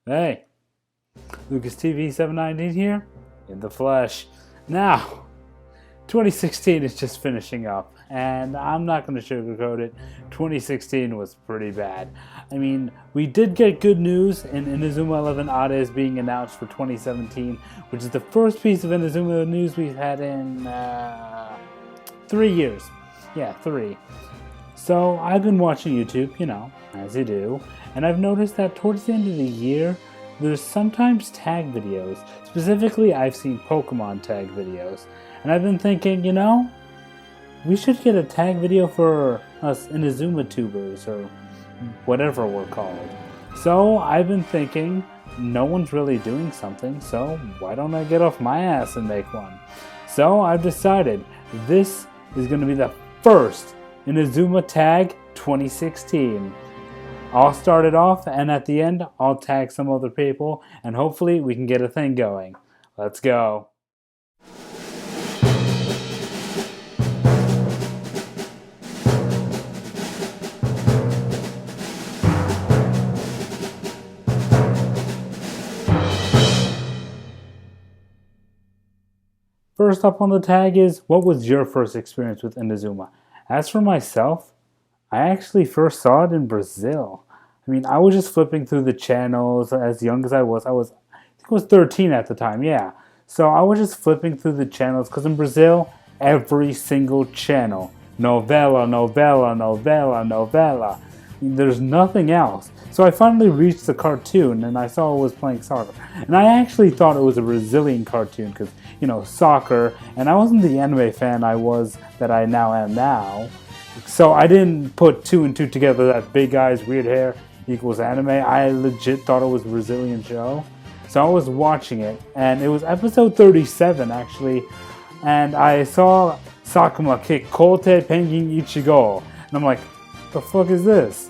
Hey, Lucas TV 719 here, in the flesh. Now, 2016 is just finishing up, and I'm not going to sugarcoat it. 2016 was pretty bad. I mean, we did get good news in Inazuma 11 Ades being announced for 2017, which is the first piece of Inazuma news we've had in 3 years. Yeah, 3. So I've been watching YouTube, as you do, and I've noticed that towards the end of the year, there's sometimes tag videos. Specifically, I've seen Pokemon tag videos. And I've been thinking, we should get a tag video for us Inazuma tubers, or whatever we're called. So I've been thinking, no one's really doing something, so why don't I get off my ass and make one? So I've decided this is going to be the first Inazuma Tag 2016. I'll start it off, and at the end, I'll tag some other people, and hopefully we can get a thing going. Let's go. First up on the tag is, what was your first experience with Inazuma? As for myself, I actually first saw it in Brazil. I mean, I was just flipping through the channels as young as I was. I think I was 13 at the time, yeah. So I was just flipping through the channels because in Brazil, every single channel, novela, novela, novela, novela. I mean, there's nothing else. So I finally reached the cartoon and I saw it was playing soccer. And I actually thought it was a Brazilian cartoon because, soccer. And I wasn't the anime fan that I now am now. So I didn't put 2 and 2 together that big eyes, weird hair equals anime. I legit thought it was a Brazilian show. So I was watching it, and it was episode 37 actually, and I saw Sakuma kick Kote Penguin Ichigo, and I'm like, the fuck is this?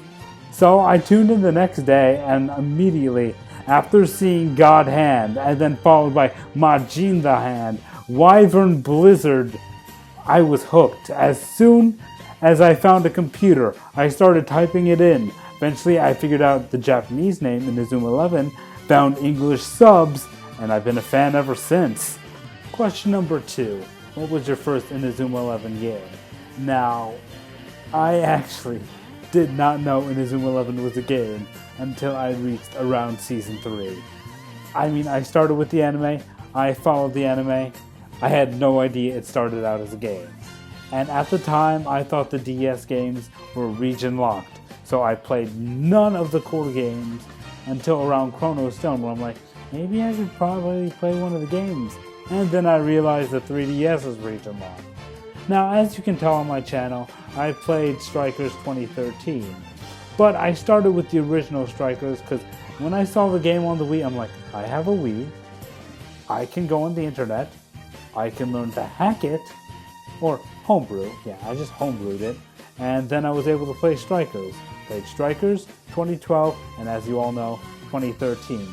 So I tuned in the next day, and immediately after seeing God Hand, and then followed by Majin the Hand, Wyvern Blizzard, I was hooked. As soon as I found a computer, I started typing it in. Eventually, I figured out the Japanese name, Inazuma 11, found English subs, and I've been a fan ever since. Question number 2. What was your first Inazuma 11 game? Now, I actually did not know Inazuma 11 was a game until I reached around Season 3. I mean, I started with the anime, I followed the anime, I had no idea it started out as a game. And at the time, I thought the DS games were region locked. So I played none of the core games until around Chrono Stone, where I'm like, maybe I should probably play one of the games. And then I realized the 3DS was region locked. Now, as you can tell on my channel, I played Strikers 2013. But I started with the original Strikers because when I saw the game on the Wii, I'm like, I have a Wii, I can go on the internet, I can learn to hack it, or homebrew, yeah, I just homebrewed it, and then I was able to play Strikers. Played Strikers 2012, and as you all know, 2013.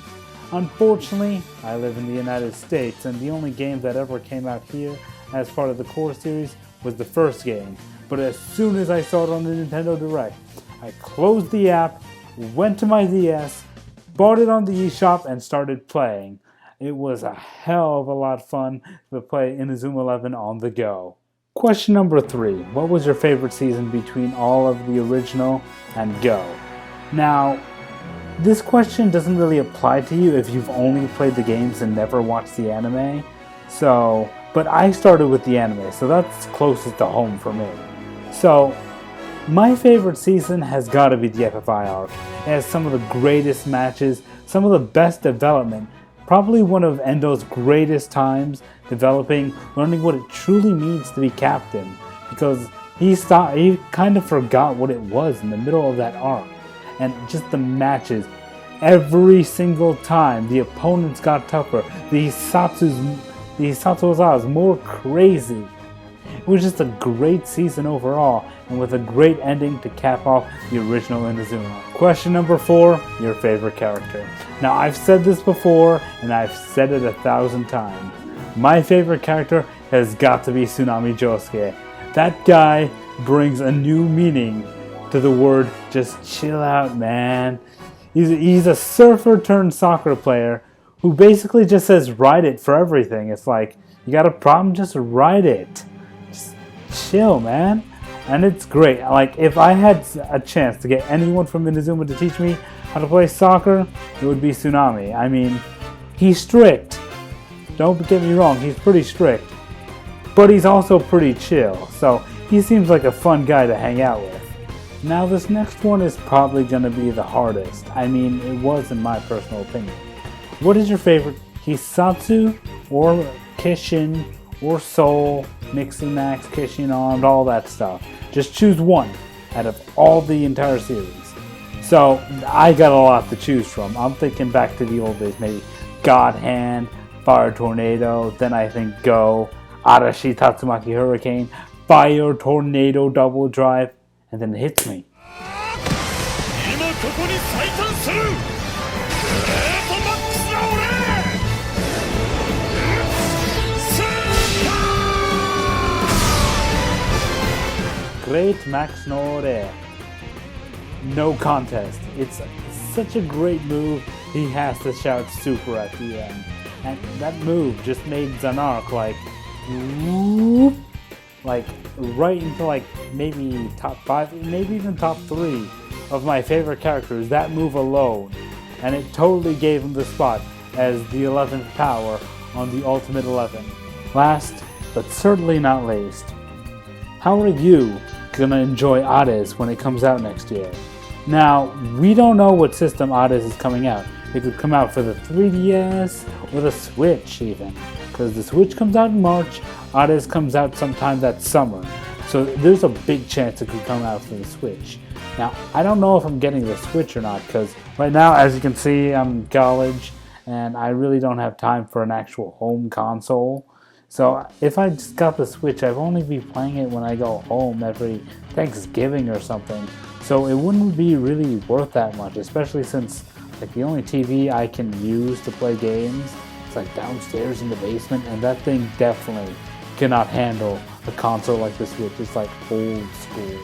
Unfortunately, I live in the United States, and the only game that ever came out here as part of the core series was the first game. But as soon as I saw it on the Nintendo Direct, I closed the app, went to my DS, bought it on the eShop, and started playing. It was a hell of a lot of fun to play Inazuma 11 on the go. Question number 3. What was your favorite season between all of the original and Go? Now, this question doesn't really apply to you if you've only played the games and never watched the anime. But I started with the anime, so that's closest to home for me. So, my favorite season has got to be the FFI arc. It has some of the greatest matches, some of the best development, probably one of Endo's greatest times developing, learning what it truly means to be captain, because he kind of forgot what it was in the middle of that arc. And just the matches, every single time the opponents got tougher, the Hisatsu's more crazy. It was just a great season overall, and with a great ending to cap off the original Inazuma. Question number 4, your favorite character. Now, I've said this before, and I've said it 1,000 times. My favorite character has got to be Tsunami Josuke. That guy brings a new meaning to the word just chill out, man. He's a surfer turned soccer player who basically just says write it for everything. It's like, you got a problem, just write it. Just chill, man. And it's great. Like, if I had a chance to get anyone from Inazuma to teach me how to play soccer, it would be Tsunami. I mean, he's strict. Don't get me wrong, he's pretty strict. But he's also pretty chill. So he seems like a fun guy to hang out with. Now this next one is probably going to be the hardest. I mean, it was in my personal opinion. What is your favorite Hisstsu or Kishin or Soul, Mixing Max, Kishin Armed, all that stuff? Just choose one out of all the entire series. So I got a lot to choose from. I'm thinking back to the old days, maybe God Hand, Fire Tornado, then I think Go, Arashi Tatsumaki Hurricane, Fire Tornado Double Drive, and then it hits me. Great Max no Ore. No contest. It's such a great move, he has to shout super at the end. And that move just made Zanark like, whoop, like right into like maybe top 5, maybe even top 3 of my favorite characters, that move alone. And it totally gave him the spot as the 11th power on the Ultimate 11. Last, but certainly not least, how are you gonna enjoy Hades when it comes out next year? Now, we don't know what system Hades is coming out. It could come out for the 3DS or the Switch even. Because the Switch comes out in March, Hades comes out sometime that summer. So there's a big chance it could come out for the Switch. Now, I don't know if I'm getting the Switch or not, because right now, as you can see, I'm in college, and I really don't have time for an actual home console. So if I just got the Switch, I'd only be playing it when I go home every Thanksgiving or something. So it wouldn't be really worth that much, especially since like the only TV I can use to play games is like downstairs in the basement, and that thing definitely cannot handle a console like the Switch. It's like old school.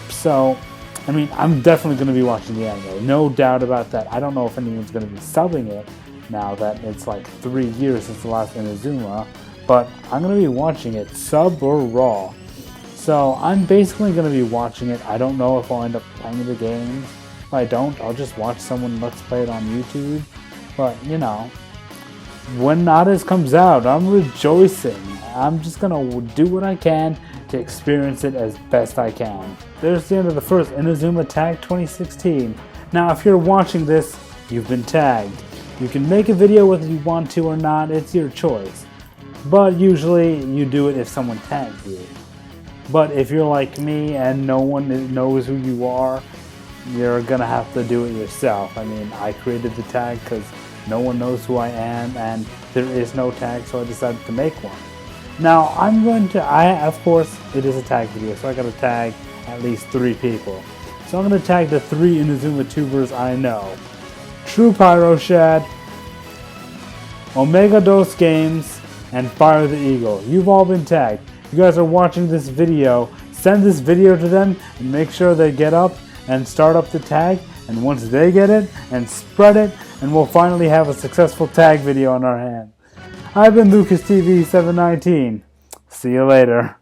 So, I mean, I'm definitely going to be watching the anime, no doubt about that. I don't know if anyone's going to be subbing it now that it's like 3 years since the last Inazuma, but I'm going to be watching it sub or raw. So I'm basically going to be watching it. I don't know if I'll end up playing the game. If I don't, I'll just watch someone let's play it on YouTube. But, you know, when Hades comes out, I'm rejoicing. I'm just going to do what I can to experience it as best I can. There's the end of the first Inazuma Tag 2016. Now, if you're watching this, you've been tagged. You can make a video whether you want to or not, it's your choice. But usually you do it if someone tags you. But if you're like me and no one knows who you are, you're gonna have to do it yourself. I mean, I created the tag because no one knows who I am and there is no tag, so I decided to make one. Now, of course, it is a tag video, so I gotta tag at least 3 people. So I'm gonna tag the 3 Inazuma tubers I know. True Pyro Shad, Omega Dos Games, and Fire the Eagle. You've all been tagged. You guys are watching this video, send this video to them and make sure they get up and start up the tag, and once they get it and spread it, and we'll finally have a successful tag video on our hand. I've been LucasTV719. See you later.